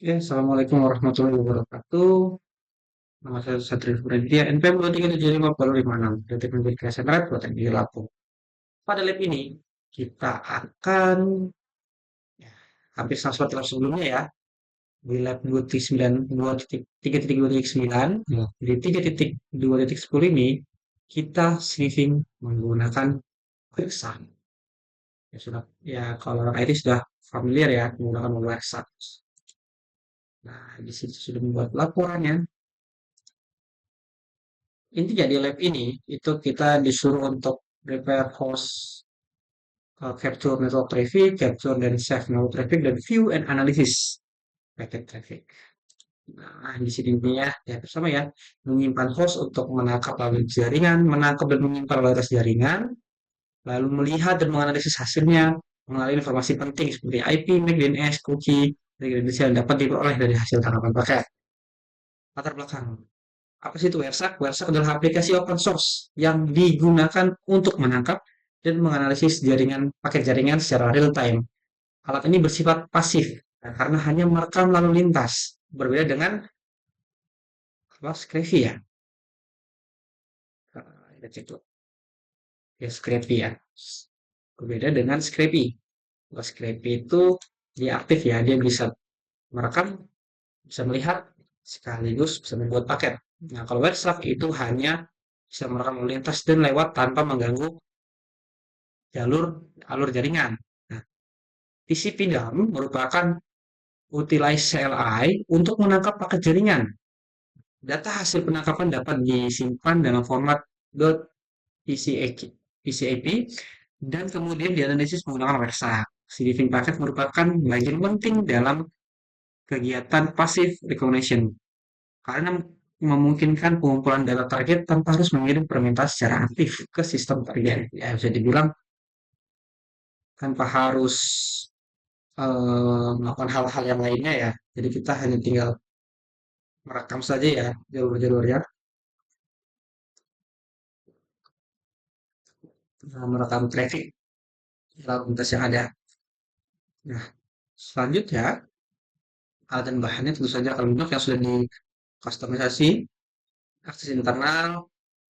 Ya, Assalamualaikum warahmatullahi wabarakatuh. Nama saya Satria Praditya, NPM 237546, Detik Menjadi Kreasi Red, buatan di Lampung. Pada lab ini, kita akan, ya, hampir sama seperti lab sebelumnya ya, di lab 2.9, 3.2.9, ya, di 3.2.10 ini, kita sniffing menggunakan Quixan. Ya, sudah, ya, kalau orang IT sudah familiar ya, menggunakan Quixan. Nah, di sini sudah membuat laporannya. Intinya di lab ini itu kita disuruh untuk prepare host, capture network traffic, capture dan save network traffic, dan view and analysis packet traffic. Nah, di sini intinya ya bersama ya, menyimpan host untuk menangkap lalu jaringan, menangkap dan menyimpan lalu jaringan, lalu melihat dan menganalisis hasilnya, mengenali informasi penting seperti IP, MAC, DNS, cookie, dan kredensial yang dapat diperoleh dari hasil tangkapan paket. Latar belakang. Apa sih itu WhereShark? WhereShark adalah aplikasi open source yang digunakan untuk menangkap dan menganalisis jaringan paket jaringan secara real time. Alat ini bersifat pasif karena hanya merekam lalu lintas. Berbeda dengan apa Screvy ya. Kita cek dulu. Ya Screvy ya. Berbeda dengan Screvy. Kalau Screvy itu dia aktif ya, dia bisa merekam, bisa melihat sekaligus bisa membuat paket. Nah, kalau WhatsApp itu hanya bisa merekam lalu lintas dan lewat tanpa mengganggu jalur alur jaringan. Nah, TCP dump merupakan utilize CLI untuk menangkap paket jaringan. Data hasil penangkapan dapat disimpan dalam format .pcap dan kemudian dianalisis menggunakan WERSA. Sniffing paket merupakan bagian penting dalam kegiatan passive recognition karena memungkinkan pengumpulan data target tanpa harus mengirim permintaan secara aktif ke sistem target. Ya, bisa dibilang tanpa harus melakukan hal-hal yang lainnya ya. Jadi kita hanya tinggal merekam saja ya jalur-jalurnya, merekam traffic lalu lintas yang ada. Nah, selanjutnya alat dan bahannya tentu saja akan bentuk yang sudah dikustomisasi, akses internal,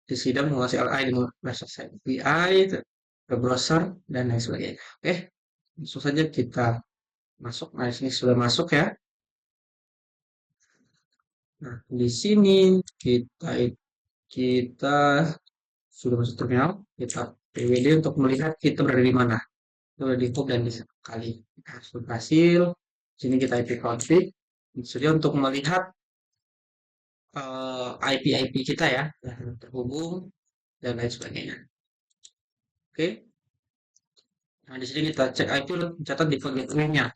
disidang menguasai LI dengan website API, ke browser dan lain sebagainya. Oke, langsung saja kita masuk. Nah, ini sudah masuk ya. Nah, di sini kita kita sudah masuk terminal, kita PWD untuk melihat kita berada di mana. Itu di hub dan di kali. Nah, hasil, sini kita IP config, sedia untuk melihat IP-IP kita ya, yang terhubung dan lain sebagainya. Oke, nah di sini kita cek IP, catat di gateway-nya.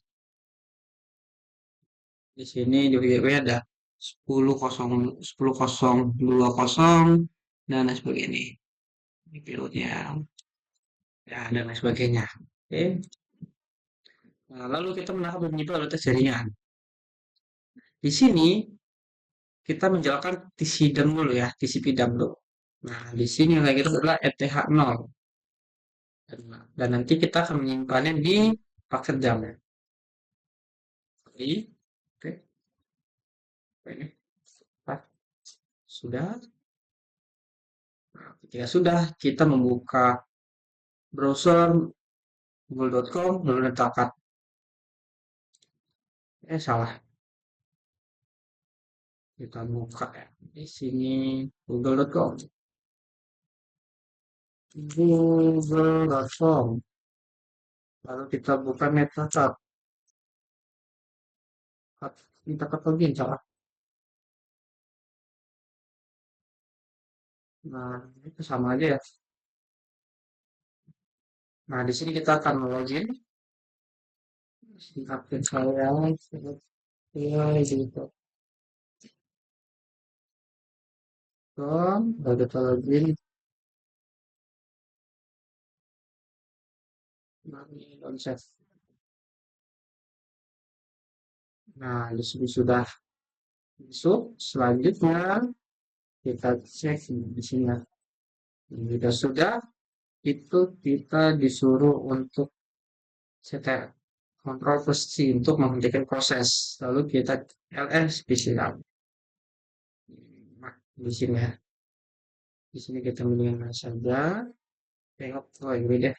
Di sini di gateway ada 10.020 dan lain sebagainya. Ini pilotnya, ya dan lain sebagainya. Oke, nah, lalu kita menangkap dan menyimpan data jaringan. Di sini kita menjalankan TC dump dulu ya, TCP dump dulu. Nah, di sini yang kita adalah ETH0. Dan nanti kita akan menyimpannya di paket dump. Jadi, oke, ini sudah. Nah, ketika sudah, kita membuka browser google.com, lalu letakkan, salah, kita buka ya. Di sini google.com, google.com, lalu kita buka metadata, kita ke login salah. Nah, itu sama aja ya. Nah, di sini kita akan login. Update saya, ya gitu. Lalu kita login. Nah, ini don't save. Nah, di sini sudah masuk. Selanjutnya kita cek di sini ya. Jika sudah, itu kita disuruh untuk setel. Kontrol plus C untuk menghentikan proses. Lalu kita ls spesial. Nah, di sini ya. Di sini kita minimize saja. Tengok, oh ini deh.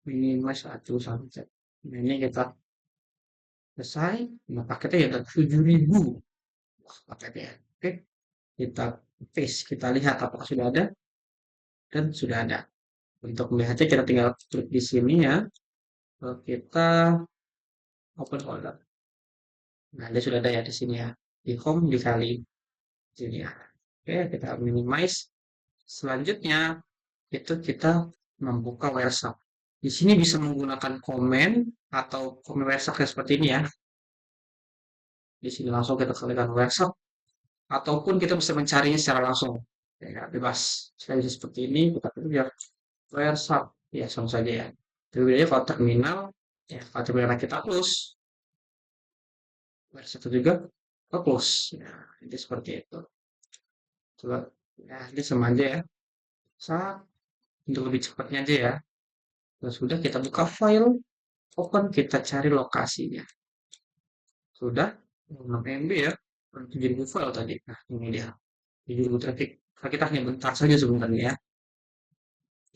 Minimize satu sampai. Nah, ini kita selesai. Nah, paketnya ya 7.000 paketnya. Oke, kita paste. Kita lihat apakah sudah ada dan sudah ada. Untuk melihatnya kita tinggal klik di sini ya. Lalu kita open folder. Nah, dia sudah ada ya di sini ya. Di home dikali sini ya. Oke, kita minimize. Selanjutnya itu kita membuka Wireshark. Di sini bisa menggunakan komen atau komen Wireshark seperti ini ya. Di sini langsung kita klikkan Wireshark ataupun kita bisa mencarinya secara langsung. Ya, bebas. Saya bisa seperti ini, kita pilih ya Wireshark. Ya, sama saja ya. Tapi bedanya kalau terminal, ya kalau terminal kita close, Wireshark itu juga close. Ya, jadi seperti itu. Coba, ya, ini sama aja ya. Saat untuk lebih cepatnya aja ya. Nah, sudah kita buka file, open, kita cari lokasinya. Sudah 6 MB ya. 7.000 file tadi. Nah, ini dia. 7.000 traffic. Nah, kita hanya bentar saja sebenarnya ya.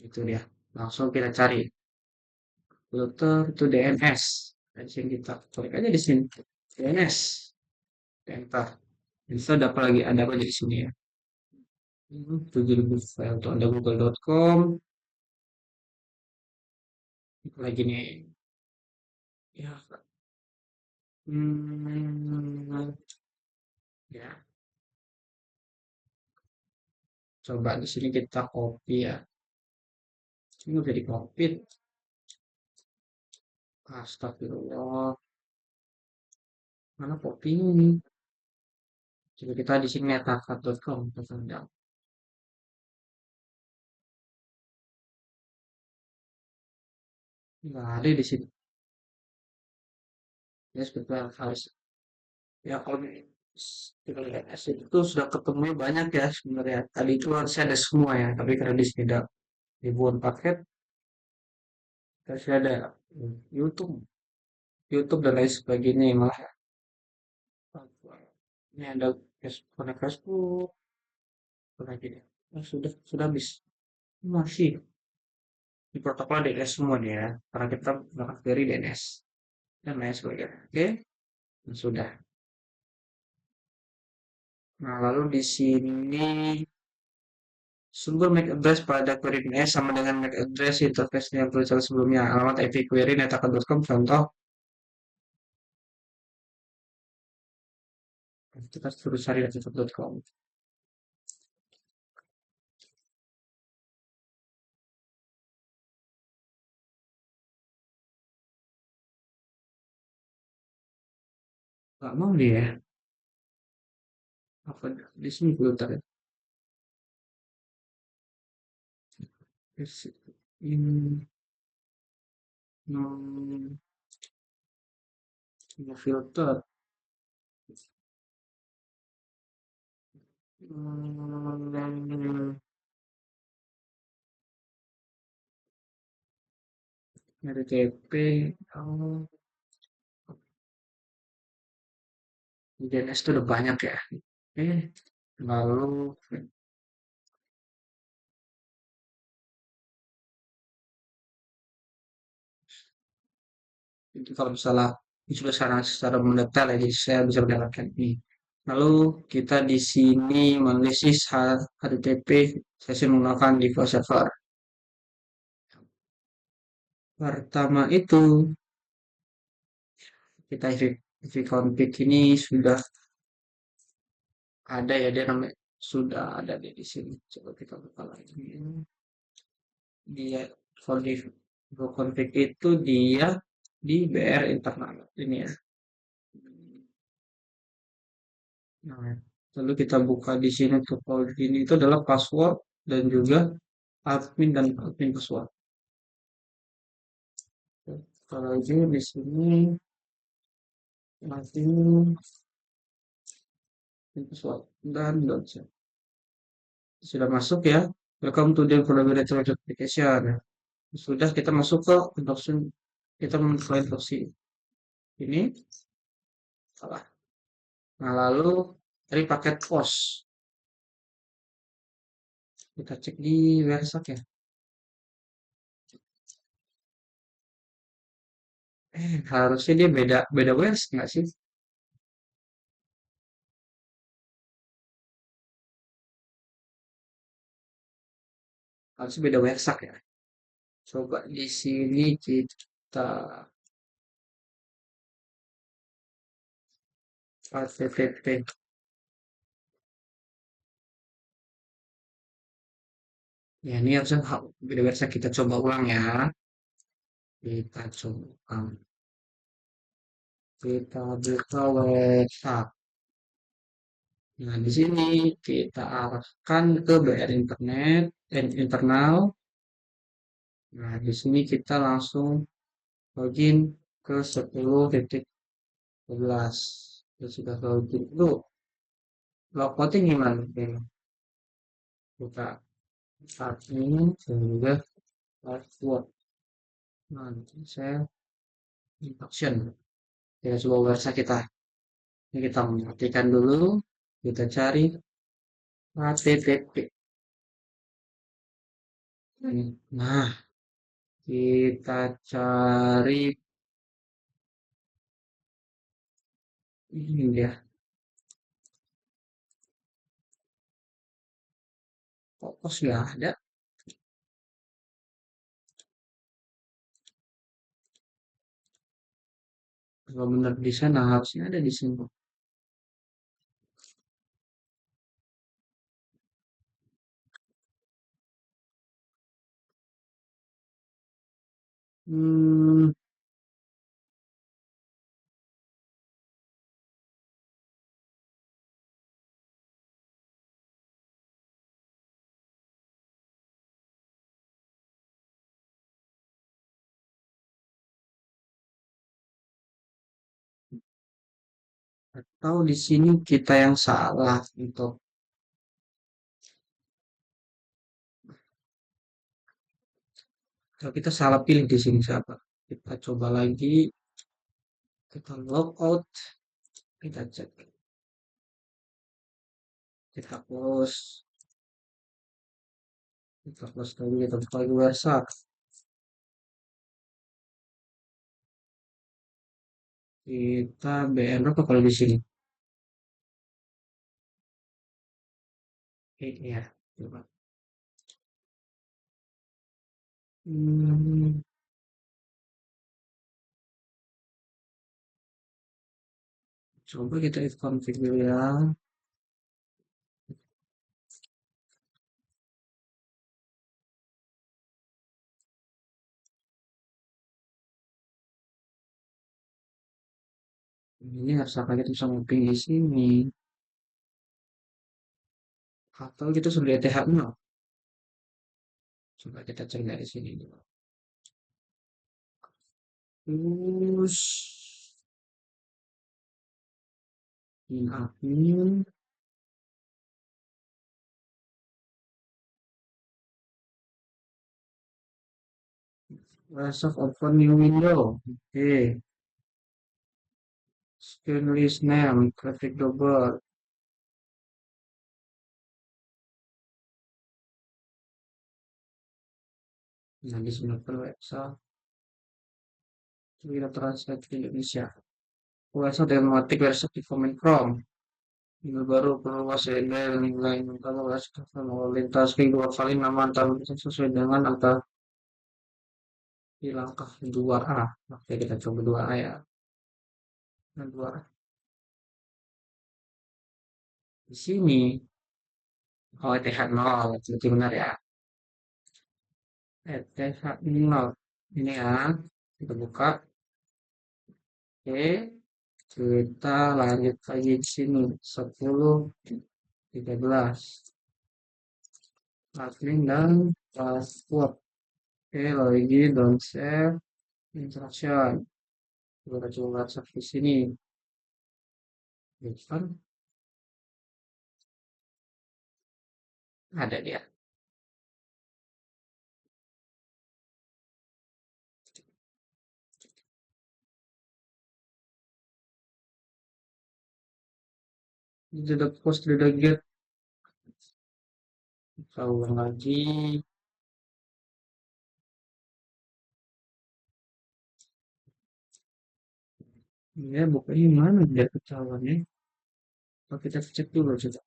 Itu dia. Langsung kita cari. Filter itu DNS. Dan sini kita klik aja di sini. DNS. Enter. Bisa dapat lagi ada apa di sini ya. 7.000 file. Tuh ada google.com. Lagi nih. Ya. Hmm, ya. Coba di sini kita copy ya. Ini udah di copy. Astagfirullah. Mana copy ini? Coba kita di sini metacat.com. Nggak ada di sini. Ya sebetulnya harus. Ya kalau kita lihat itu sudah ketemu banyak ya sebenarnya. Tadi itu harusnya ada semua ya. Tapi karena di sini ada ribuan paket, harusnya ada YouTube, YouTube dan lain sebagainya yang malah ini ada Facebook, Facebook, apa lagi deh. Oh, sudah habis. Masih di protokol DNS semua nih ya. Karena kita menggunakan dari DNS dan lain sebagainya. Oke, nah, sudah. Nah, lalu di sini sumber MAC address pada query DNS sama dengan MAC address interface yang tulisan sebelumnya. Alamat IP query netaka.com contoh. Kita suruh cari netaka.com. Nggak mau dia ya. Apa di sini filter ya? In no, no filter. Hmm, RTP. Oh, DNS itu udah banyak ya. Lalu itu kalau misalnya ini sudah secara mendetail ya, jadi saya bisa mendapatkan ini. Lalu kita di sini menulis HTTP sesi menggunakan default server. Pertama itu kita config ini sudah ada ya dia namanya sudah ada di sini. Coba kita buka lagi. Dia kalau di config itu dia di BR internal ini ya. Nah, lalu kita buka di sini tuh ini itu adalah password dan juga admin dan admin password. Kalau ini di sini admin password dan download. Sudah masuk ya. Welcome to the Collaborator Application. Sudah kita masuk ke adoption kita mengklaim opsi ini salah. Nah, lalu dari paket pos kita cek di Websack ya. Harusnya dia beda beda Websack nggak sih? Harusnya beda Websack ya. Coba di sini kita http. Ya, ini harusnya beda Websack, kita coba ulang ya. Kita coba ulang. Kita buka Websack. Nah, di sini kita arahkan ke BR Internet dan internal. Nah, di sini kita langsung login ke 10.11. Ya, sudah login dulu. Logoutnya gimana? Oke, buka admin sehingga password. Nanti saya infection. Ya, coba website kita. Ini kita matikan dulu. Kita cari HTTP. Nah, kita cari ini dia. Kok nggak ada? Kalau benar di sana harusnya ada di sini. Hmm, atau di sini kita yang salah untuk kalau kita salah pilih di sini siapa? Kita coba lagi, kita logout, kita cek, kita close dulu, kita buka lagi website. Kita BN berapa kalau di sini? Ini ya, coba. Hmm, coba kita config dulu ya. Ini harus apa kita bisa ngopi di sini. Atau kita sudah ETH0. Coba kita cek dari sini dulu. Terus, in admin, Microsoft open new window. Oke, screen list name, traffic double. Nah, di sini website. Kita translate ke Indonesia. Website automatic versi comment from. Ini baru perlu email nilai kalau lalu lintas dua kali nama antar sesuai dengan angka di langkah 2A. Oke, kita coba 2A ya. Nah, 2A. Di sini, oh, ETH0, berarti benar ya. ETH0. Ini ya, kita buka. Oke, kita lanjut lagi di sini. 10.13. Admin dan password. Oke, lagi don't save instruction. Kita coba cek di sini. Kan ada dia. Tidak post, tidak get. Kita ulang lagi. Ya, bukannya mana dia ketahuannya. Kalau kita cek dulu coba.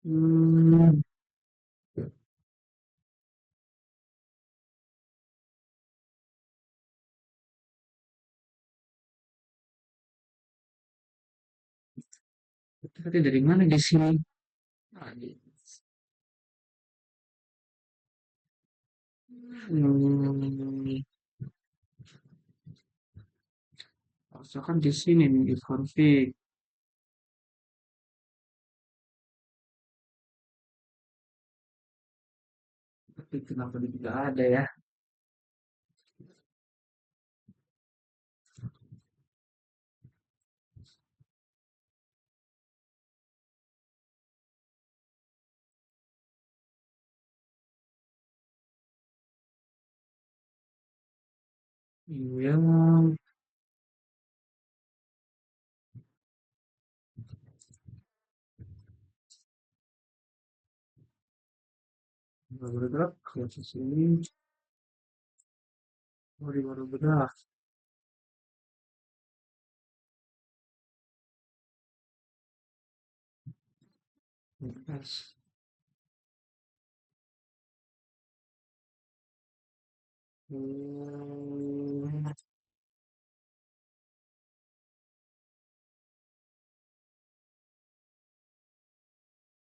Hmm, Tadi dari mana di sini? Ah, Hmm, harusnya kan di sini nih di config. Tapi kenapa dia tidak ada ya? Iya, baru bergerak ke sini. Oh, dia baru bergerak. Yes.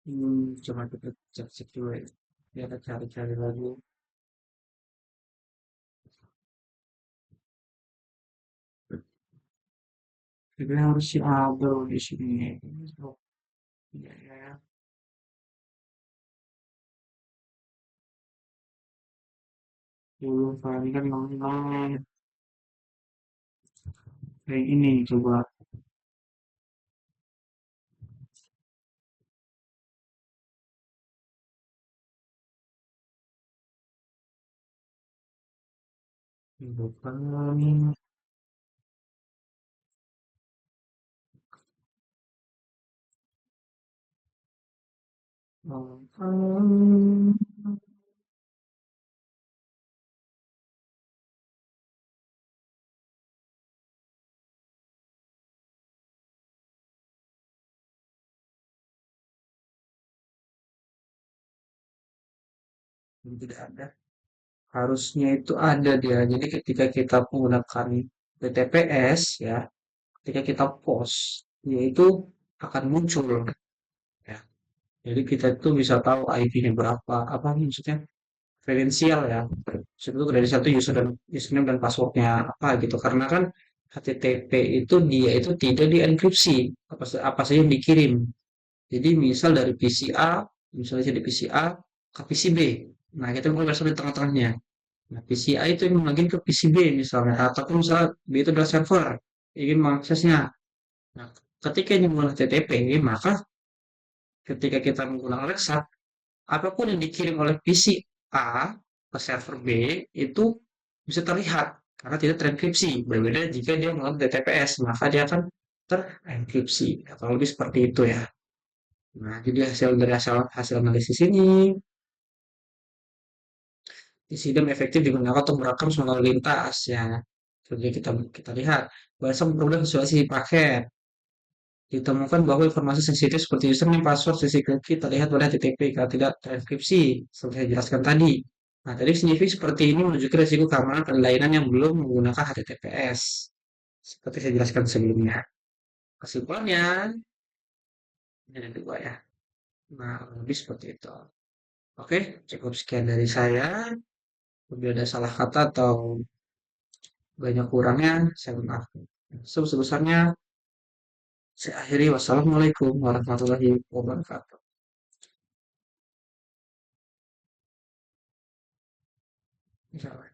Hmm, coba kita cek-cek dulu ya. Biar kita cari-cari lagi. Jadi harus si Abel di sini. Oh, iya ya. Dulu kali kan ngomong kayak ini coba. Bukan. Hmm, tidak ada. Harusnya itu ada dia. Jadi ketika kita menggunakan BTPS ya, ketika kita post, yaitu akan muncul ya. Jadi kita itu bisa tahu IP-nya berapa, apa maksudnya kredensial ya. Maksudnya itu kredensial itu username dan passwordnya apa gitu. Karena kan HTTP itu dia itu tidak dienkripsi apa saja yang dikirim. Jadi misal dari PC A, misalnya dari PC A ke PC B. Nah, kita mulai masuk di tengah-tengahnya. Nah, PCI itu yang login ke PCB misalnya, ataupun misalnya B itu adalah server, ingin mengaksesnya. Nah, ketika ini menggunakan HTTP, maka ketika kita menggunakan REST, apapun yang dikirim oleh PC A ke server B itu bisa terlihat karena tidak terenkripsi. Berbeda jika dia menggunakan TTPS, maka dia akan terenkripsi. Atau lebih seperti itu ya. Nah, jadi hasil analisis ini, Sidem efektif digunakan untuk merekam semua lalu lintas ya. Jadi kita lihat bahasa mempermudah visualisasi paket. Ditemukan bahwa informasi sensitif seperti username, password, sesi cookie terlihat pada HTTP kalau tidak terenkripsi, seperti saya jelaskan tadi. Nah, tadi signifikan seperti ini menunjukkan risiko keamanan pada layanan yang belum menggunakan HTTPS. Seperti saya jelaskan sebelumnya. Kesimpulannya, ini ada dua ya. Nah, lebih seperti itu. Oke, cukup sekian dari saya. Bila ada salah kata atau banyak kurangnya, saya maaf. Sebesar-besarnya, saya akhiri. Wassalamualaikum warahmatullahi wabarakatuh. Insya Allah.